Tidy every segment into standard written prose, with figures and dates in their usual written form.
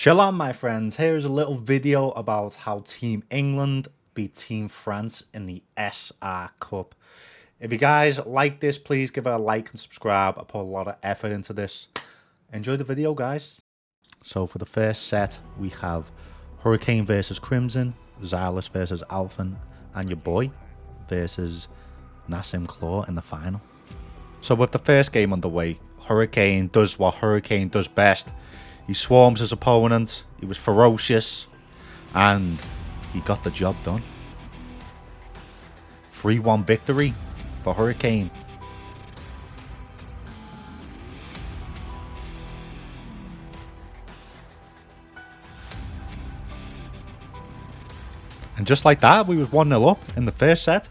Shalom, my friends. Here's a little video about how Team England beat Team France in the SR Cup. If you guys like this, please give it a like and subscribe. I put a lot of effort into this. Enjoy the video, guys. So for the first set, we have Hurricane versus Crimson, Xylus versus Alphen, and your boy versus Nassim Claw in the final. So with the first game underway, Hurricane does what Hurricane does best. He swarms his opponent, he was ferocious, and he got the job done. 3-1 victory for Hurricane. And just like that, we was 1-0 up in the first set.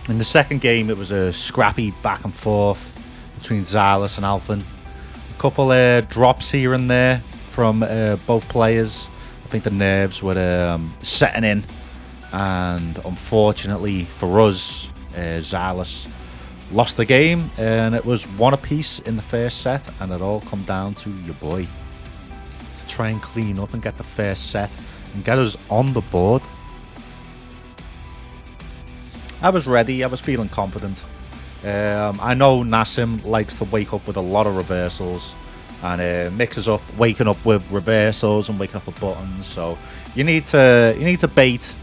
In the second game, it was a scrappy back and forth between Xylus and Alphen. A couple drops here and there from both players. I think the nerves were setting in, and unfortunately for us, Xylus lost the game, and it was one apiece in the first set, and it all come down to your boy to try and clean up and get the first set and get us on the board. I was ready, I was feeling confident. I know Nassim likes to wake up with a lot of reversals and mixes up waking up with reversals and waking up with buttons. So you need to bait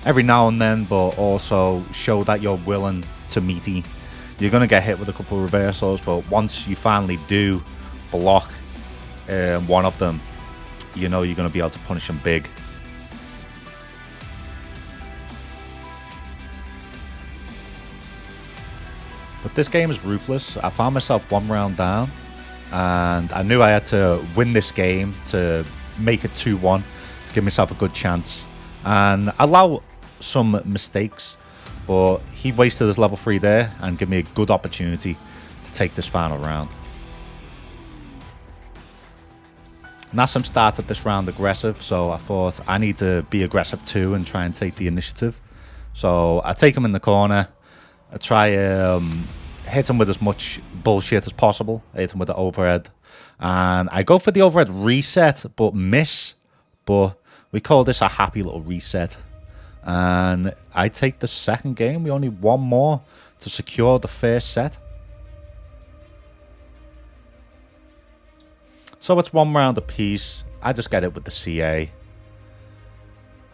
every now and then, but also show that you're willing to meaty. You're gonna get hit with a couple of reversals, but once you finally do block one of them, you know you're gonna be able to punish them big. But this game is ruthless. I found myself one round down, and I knew I had to win this game to make it 2-1, to give myself a good chance, and allow some mistakes. But he wasted his level 3 there and gave me a good opportunity to take this final round. Nassim started this round aggressive, so I thought I need to be aggressive too and try and take the initiative. So I take him in the corner. I try hit him with as much bullshit as possible. I hit him with the overhead. And I go for the overhead reset, but miss. But we call this a happy little reset. And I take the second game. We only need one more to secure the first set. So it's one round apiece. I just get it with the CA.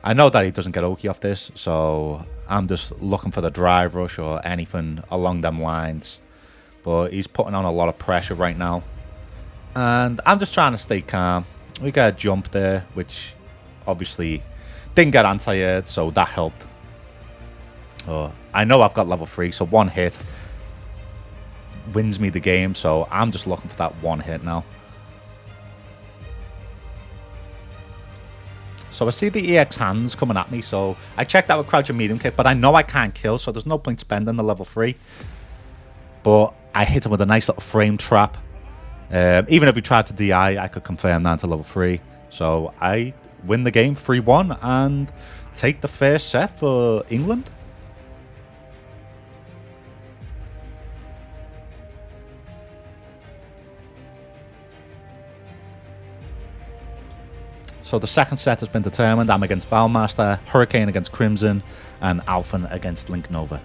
I know that he doesn't get Oki off this, so I'm just looking for the drive rush or anything along them lines. But he's putting on a lot of pressure right now, and I'm just trying to stay calm. We got a jump there, which obviously didn't get anti-air, so that helped. I know I've got level 3, so one hit wins me the game, so I'm just looking for that one hit now. So I see the EX hands coming at me, so I checked that with crouch and medium kick, but I know I can't kill, so there's no point spending the level 3. But I hit him with a nice little frame trap. Even if we tried to DI, I could confirm that to level 3. So I win the game 3-1 and take the first set for England. So the second set has been determined. I'm against Valmaster, Hurricane against Crimson, and Alphen against Link Nova.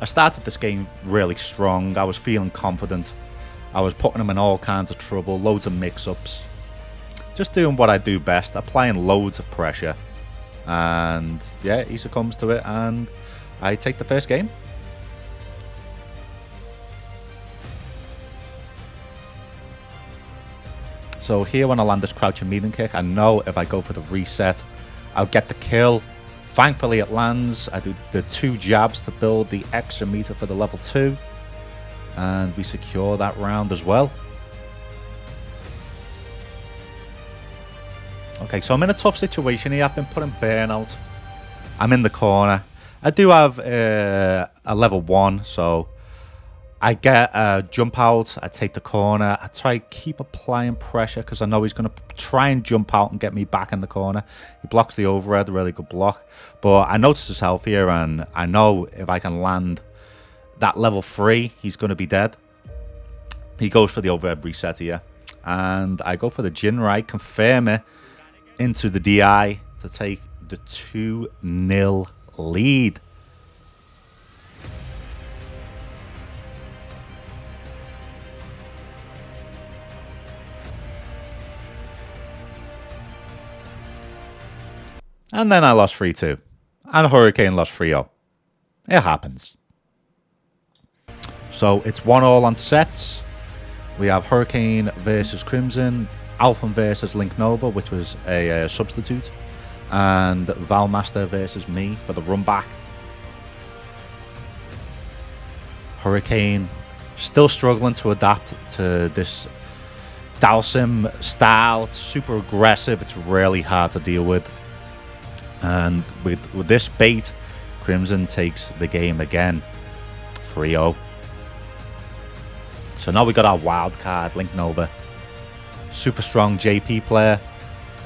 I started this game really strong. I was feeling confident. I was putting him in all kinds of trouble, loads of mix-ups. Just doing what I do best, applying loads of pressure. And yeah, he succumbs to it, and I take the first game. So here when I land this crouch and medium kick, I know if I go for the reset, I'll get the kill. Thankfully it lands. I do the 2 jabs to build the extra meter for the level 2. And we secure that round as well. Okay, so I'm in a tough situation here. I've been put in burnout. I'm in the corner. I do have a level 1, so I get a jump out, I take the corner, I try to keep applying pressure because I know he's going to try and jump out and get me back in the corner. He blocks the overhead, a really good block. But I notice his health here, and I know if I can land that level 3, he's going to be dead. He goes for the overhead reset here. And I go for the Jinrai, confirm it into the DI to take the 2-0 lead. And then I lost 3-2. And Hurricane lost 3-0. It happens. So it's 1-1 on sets. We have Hurricane versus Crimson, Alphen versus Link Nova, which was a substitute, and Valmaster versus me for the run back. Hurricane still struggling to adapt to this Dalsim style. It's super aggressive. It's really hard to deal with. And with this bait, Crimson takes the game again, 3-0. So now we got our wild card, Link Nova. Super strong JP player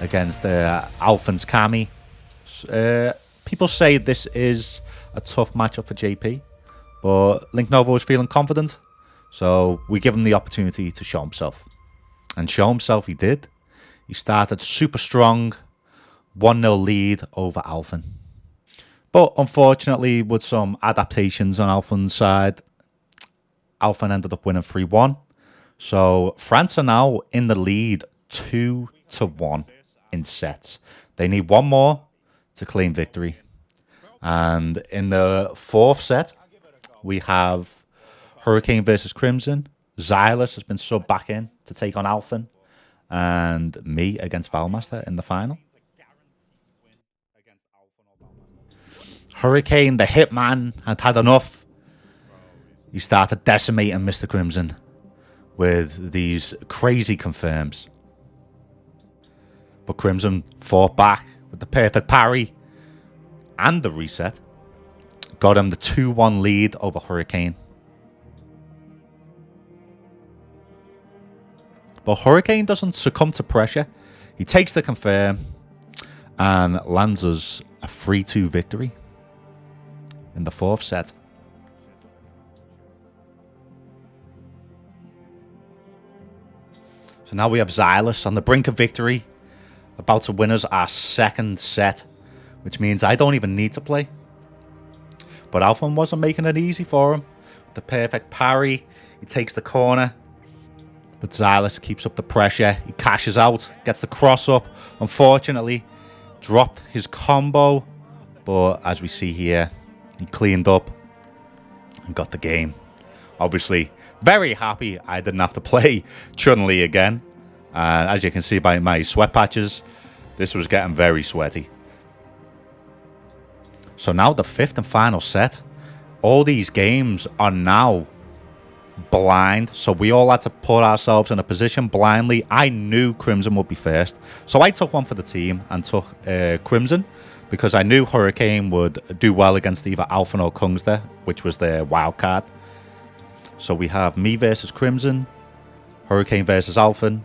against Alphen's Kami. People say this is a tough matchup for JP, but Link Nova was feeling confident, so we give him the opportunity to show himself. And show himself he did. He started super strong, 1-0 lead over Alphen. But unfortunately, with some adaptations on Alphen's side, Alphen ended up winning 3-1. So France are now in the lead 2-1 in sets. They need one more to claim victory. And in the fourth set, we have Hurricane versus Crimson. Xylus has been subbed back in to take on Alphen. And me against Valmaster in the final. Hurricane, the hitman, had enough. He started decimating Mr. Crimson with these crazy confirms. But Crimson fought back with the perfect parry and the reset. Got him the 2-1 lead over Hurricane. But Hurricane doesn't succumb to pressure. He takes the confirm and lands us a 3-2 victory in the fourth set. So now we have Xylus on the brink of victory, about to win us our second set, which means I don't even need to play. But Alphen wasn't making it easy for him. The perfect parry, he takes the corner, but Xylus keeps up the pressure. He cashes out, gets the cross up. Unfortunately, dropped his combo, but as we see here, he cleaned up and got the game. Obviously, very happy I didn't have to play Chun-Li again. And as you can see by my sweat patches, this was getting very sweaty. So now the fifth and final set. All these games are now blind. So we all had to put ourselves in a position blindly. I knew Crimson would be first. So I took one for the team and took Crimson, because I knew Hurricane would do well against either Alphen or Kungster, which was their wild card. So we have me versus Crimson, Hurricane versus Alphen,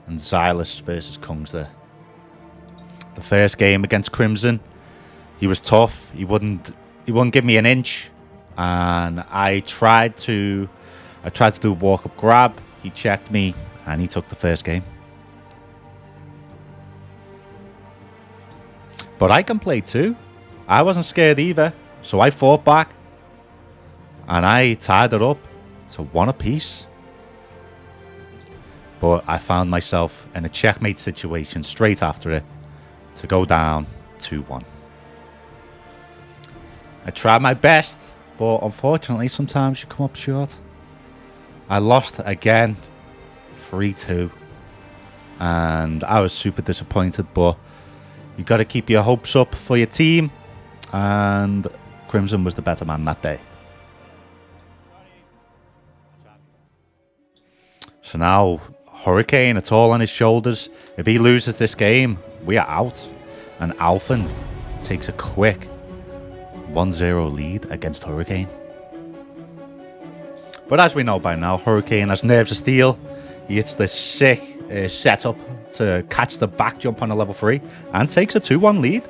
and Xylus versus Kungster. The first game against Crimson, he was tough. He wouldn't give me an inch, and I tried to do a walk-up grab. He checked me, and he took the first game. But I can play too. I wasn't scared either, so I fought back, and I tied it up to 1 apiece. But I found myself in a checkmate situation straight after it to go down 2-1. I tried my best, but unfortunately sometimes you come up short. I lost again, 3-2. And I was super disappointed, but you got to keep your hopes up for your team. And Crimson was the better man that day. So now Hurricane, it's all on his shoulders. If he loses this game, we are out. And Alphen takes a quick 1-0 lead against Hurricane. But as we know by now, Hurricane has nerves of steel. He hits this sick setup to catch the back jump on a level 3 and takes a 2-1 lead.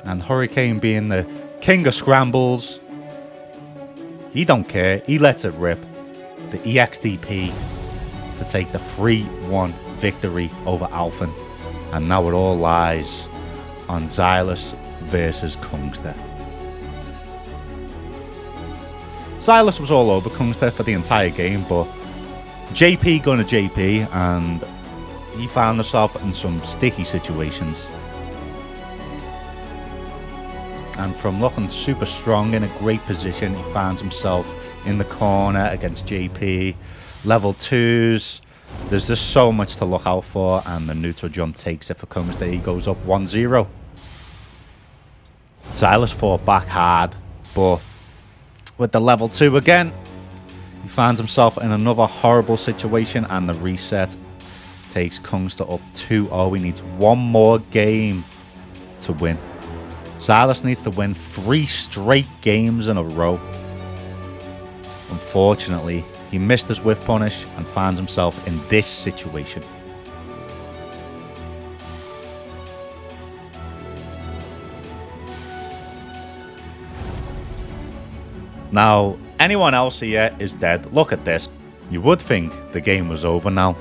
And Hurricane, being the king of scrambles, He don't care. He lets it rip. The EXDP to take the 3-1 victory over Alphen. And now it all lies on Xylus versus Kungster. Xylus was all over Kungster for the entire game, but JP going to JP, and he found himself in some sticky situations. And from looking super strong in a great position, he finds himself in the corner against JP. Level 2s. There's just so much to look out for, and the neutral jump takes it for Kungster. He goes up 1-0. Xylus fought back hard, but with the level 2 again, he finds himself in another horrible situation, and the reset takes Kungster up 2-0. He needs one more game to win. Xylus needs to win 3 straight games in a row. Unfortunately, he missed his whiff punish and finds himself in this situation. Now, anyone else here is dead. Look at this. You would think the game was over now,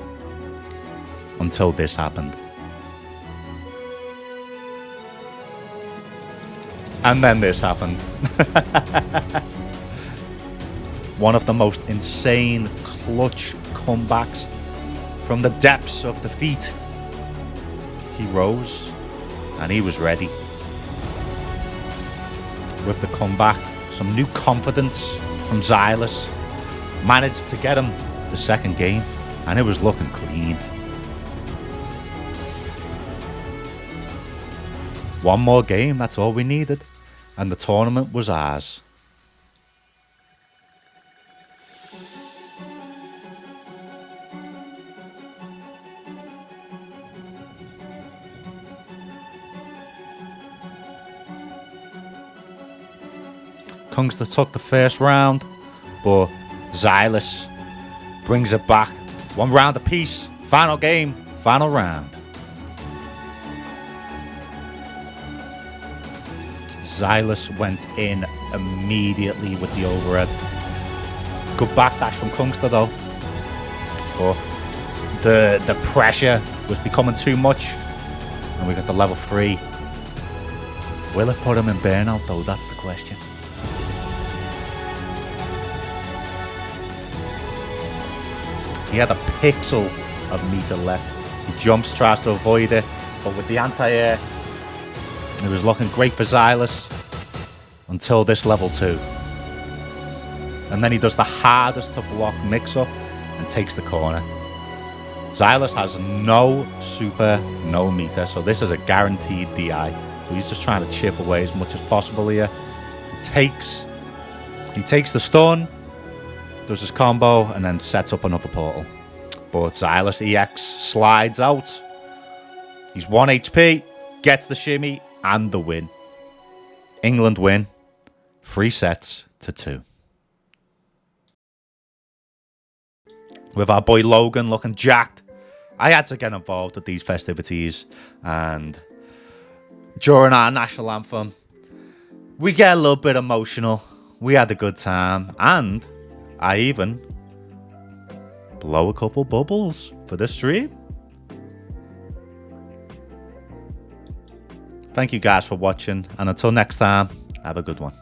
until this happened. And then this happened. One of the most insane clutch comebacks from the depths of defeat. He rose and he was ready. With the comeback, some new confidence from Xylus. Managed to get him the second game, and it was looking clean. One more game, that's all we needed, and the tournament was ours. Kungster took the first round, but Xylus brings it back. 1 round apiece. Final game, final round. Xylus went in immediately with the overhead. Good backdash from Kungster though. But the pressure was becoming too much. And we got the level 3. Will it put him in burnout though? That's the question. He had a pixel of meter left. He jumps, tries to avoid it, but with the anti-air, it was looking great for Xylus until this level 2. And then he does the hardest to block mix-up and takes the corner. Xylus has no super, no meter, so this is a guaranteed DI. So he's just trying to chip away as much as possible here. He takes the stun, does his combo, and then sets up another portal. But Xylus EX slides out. He's 1 HP, gets the shimmy, and the win. England win 3 sets to 2. With our boy Logan looking jacked, I had to get involved with these festivities, and during our national anthem, we get a little bit emotional. We had a good time, and I even blow a couple bubbles for the stream. Thank you guys for watching, and until next time, have a good one.